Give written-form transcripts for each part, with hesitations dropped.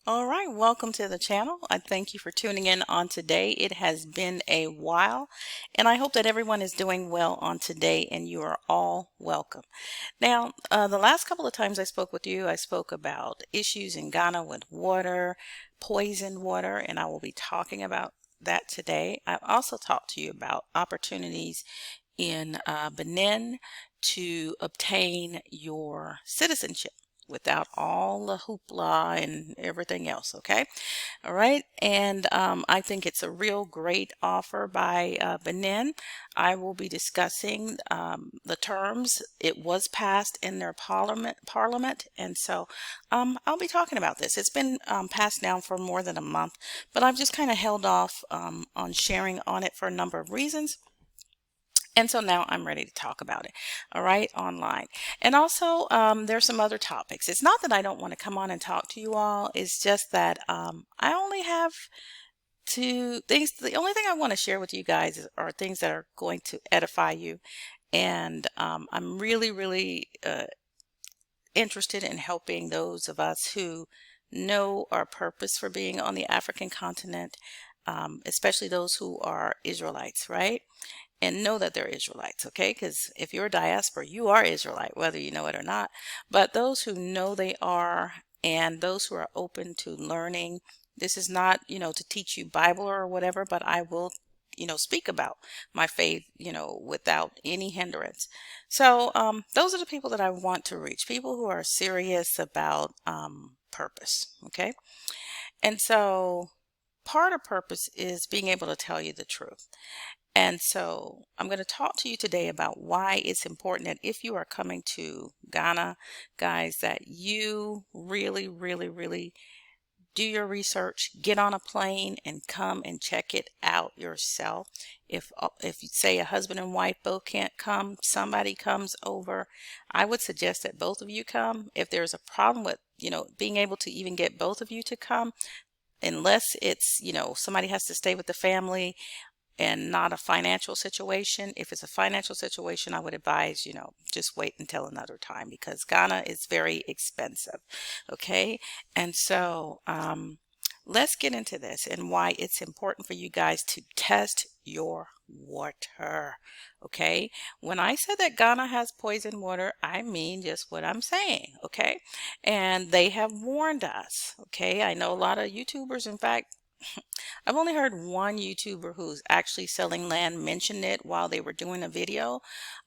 All right, welcome to the channel. I thank you for tuning in on today. It has been a while, and I hope that everyone is doing well on today, and you are all welcome. Now, the last couple of times I spoke with you, I spoke about issues in Ghana with water, poisoned water, and I will be talking about that today. I've also talked to you about opportunities in Benin to obtain your citizenship without all the hoopla and everything else. Okay. All right. And I think it's a real great offer by Benin. I will be discussing the terms. It was passed in their parliament. And so I'll be talking about this. It's been passed now for more than a month, but I've just kind of held off on sharing on it for a number of reasons. And so now I'm ready to talk about it, all right, online. And also, there's some other topics. It's not that I don't want to come on and talk to you all. It's just that I only have two things. The only thing I want to share with you guys are things that are going to edify you. And I'm really interested in helping those of us who know our purpose for being on the African continent, especially those who are Israelites, right? And know that they're Israelites, okay? Because if you're a diaspora, you are Israelite, whether you know it or not. But those who know they are, and those who are open to learning, this is not, to teach you Bible or whatever, but I will, speak about my faith, without any hindrance. So those are the people that I want to reach, people who are serious about purpose, okay? And so part of purpose is being able to tell you the truth. And so I'm going to talk to you today about why it's important that if you are coming to Ghana, guys, that you really do your research, get on a plane and come and check it out yourself. If you say a husband and wife both can't come, somebody comes over, I would suggest that both of you come. If there's a problem with, being able to even get both of you to come, unless it's, somebody has to stay with the family and not a financial situation. If it's a financial situation, I would advise, just wait until another time because Ghana is very expensive. Okay. And so, let's get into this and why it's important for you guys to test your water. Okay. When I said that Ghana has poisoned water, I mean just what I'm saying. Okay. And they have warned us. Okay. I know a lot of YouTubers, in fact, I've only heard one YouTuber who's actually selling land mention it while they were doing a video,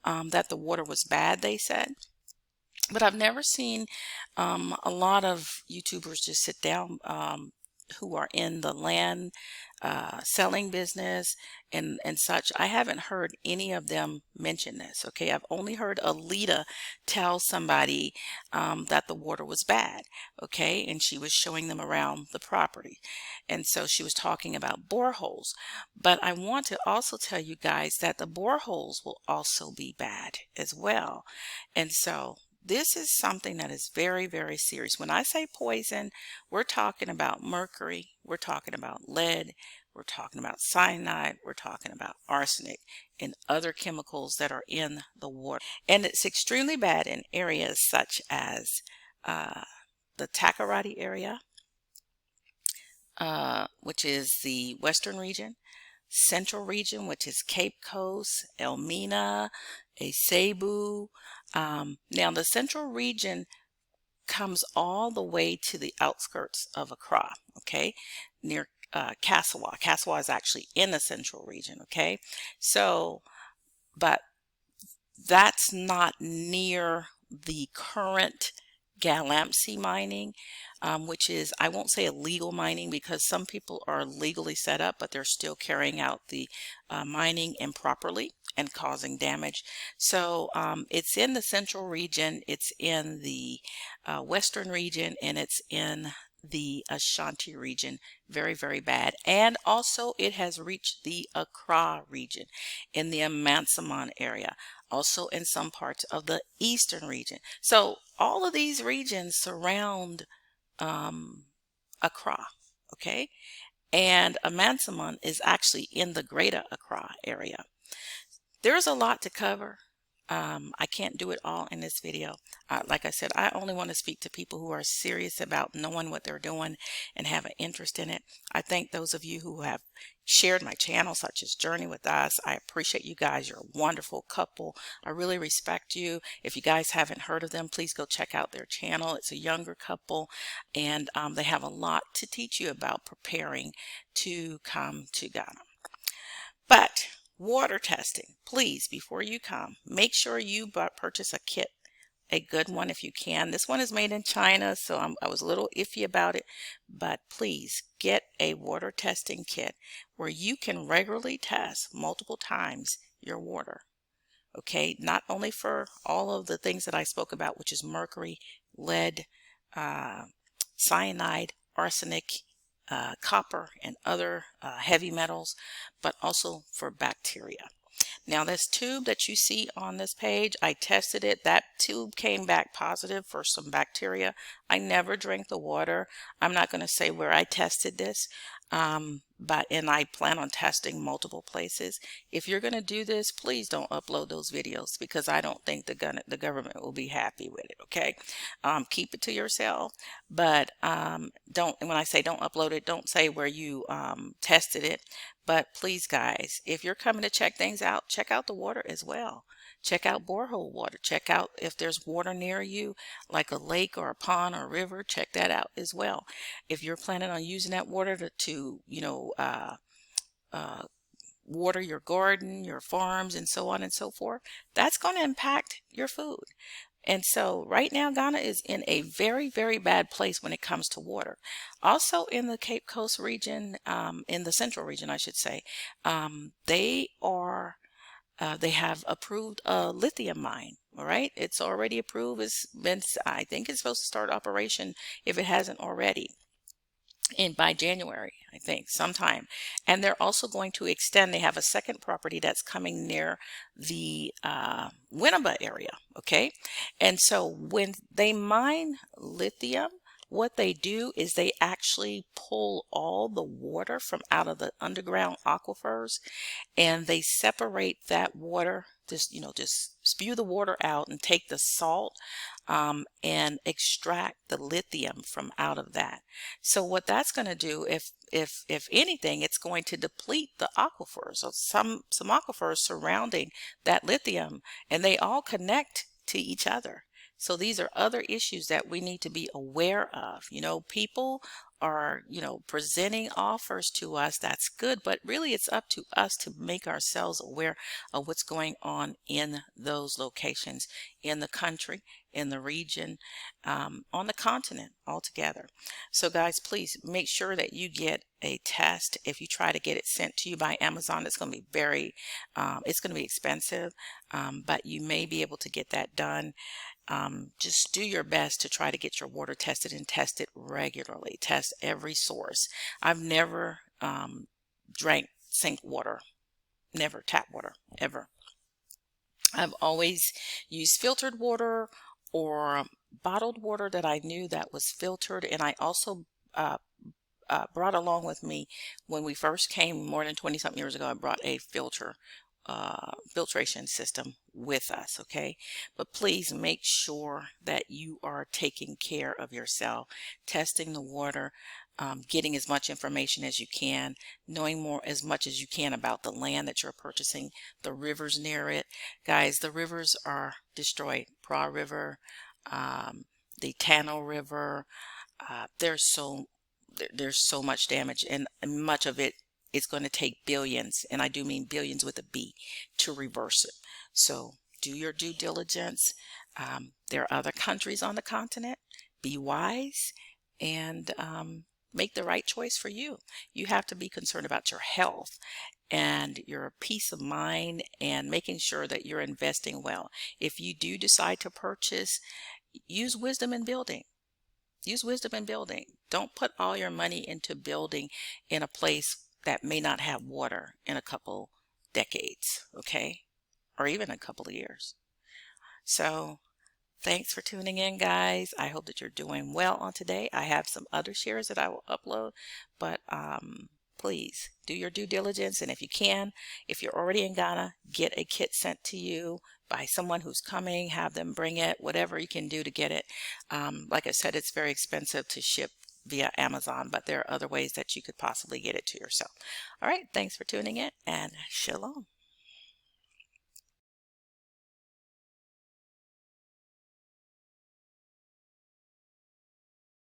that the water was bad, they said. But I've never seen a lot of YouTubers just sit down, who are in the land selling business and such. I haven't heard any of them mention this. Okay, I've only heard Alita tell somebody that the water was bad. Okay, and she was showing them around the property, and so she was talking about boreholes. But I want to also tell you guys that the boreholes will also be bad as well, and so this is something that is very serious. When I say poison, we're talking about mercury, we're talking about lead, we're talking about cyanide, we're talking about arsenic and other chemicals that are in the water. And it's extremely bad in areas such as the Takoradi area, which is the western region, central region, which is Cape Coast, Elmina, Asebu. Now, the central region comes all the way to the outskirts of Accra, okay, near Kassawa. Kassawa is actually in the central region, okay? So, but that's not near the current Galamsey mining, which is, I won't say illegal mining because some people are legally set up, but they're still carrying out the mining improperly and causing damage. So it's in the central region, it's in the western region, and it's in the Ashanti region. Very bad. And also it has reached the Accra region in the Amansamon area, also in some parts of the eastern region. So all of these regions surround Accra, okay? And Amansamon is actually in the greater Accra area. There's a lot to cover. I can't do it all in this video. Like I said, I only want to speak to people who are serious about knowing what they're doing and have an interest in it. I thank those of you who have shared my channel, such as Journey with Us. I appreciate you guys. You're a wonderful couple. I really respect you. If you guys haven't heard of them, please go check out their channel. It's a younger couple, and they have a lot to teach you about preparing to come to Ghana. But water testing, please, before you come, make sure you purchase a kit, a good one if you can. This one is made in China, so I was a little iffy about it, but please get a water testing kit where you can regularly test multiple times your water. Okay, not only for all of the things that I spoke about, which is mercury, lead, cyanide, arsenic, copper, and other heavy metals, but also for bacteria. Now, this tube that you see on this page, I tested it. That tube came back positive for some bacteria. I never drank the water. I'm not going to say where I tested this, and I plan on testing multiple places. If you're going to do this, please don't upload those videos, because I don't think the government will be happy with it. Okay, keep it to yourself, but don't. When I say don't upload it, don't say where you tested it. But please, guys, if you're coming to check things out, check out the water as well. Check out borehole water. Check out if there's water near you, like a lake or a pond or a river. Check that out as well. If you're planning on using that water to water your garden, your farms, and so on and so forth, that's going to impact your food. And so right now, Ghana is in a very, very bad place when it comes to water. Also in the Cape Coast region, in the central region, I should say, they have approved a lithium mine. All right, it's already approved. I think it's supposed to start operation, if it hasn't already, by January, I think, sometime. And they're also going to extend. They have a second property that's coming near the Winneba area. Okay, and so when they mine lithium, what they do is they actually pull all the water from out of the underground aquifers, and they separate that water, just spew the water out and take the salt, and extract the lithium from out of that. So what that's going to do, if anything, it's going to deplete the aquifers. So some aquifers surrounding that lithium, and they all connect to each other. So these are other issues that we need to be aware of. People are, presenting offers to us. That's good, but really it's up to us to make ourselves aware of what's going on in those locations, in the country, in the region, on the continent altogether. So guys, please make sure that you get a test. If you try to get it sent to you by Amazon, it's going to be it's going to be expensive, but you may be able to get that done. Just do your best to try to get your water tested, and test it regularly. Test every source. I've never drank sink water, never tap water, ever. I've always used filtered water or bottled water that I knew that was filtered, and I also brought along with me, when we first came more than 20 something years ago, I brought a filtration system with us. Okay, but please make sure that you are taking care of yourself, testing the water, getting as much information as you can, knowing as much as you can about the land that you're purchasing, the rivers near it. Guys, the rivers are destroyed. Pra River, the Tano River, there's so much damage, and much of it is going to take billions, and I do mean billions with a B, to reverse it. So do your due diligence. There are other countries on the continent. Be wise and make the right choice for you. You have to be concerned about your health and your peace of mind, and making sure that you're investing well. If you do decide to purchase, use wisdom in building. Use wisdom in building. Don't put all your money into building in a place that may not have water in a couple decades, okay? Or even a couple of years. So thanks for tuning in, guys. I hope that you're doing well on today. I have some other shares that I will upload, but please do your due diligence. And if you can, if you're already in Ghana, get a kit sent to you by someone who's coming, have them bring it, whatever you can do to get it. Like I said, it's very expensive to ship via Amazon, but there are other ways that you could possibly get it to yourself. All right, thanks for tuning in, and shalom.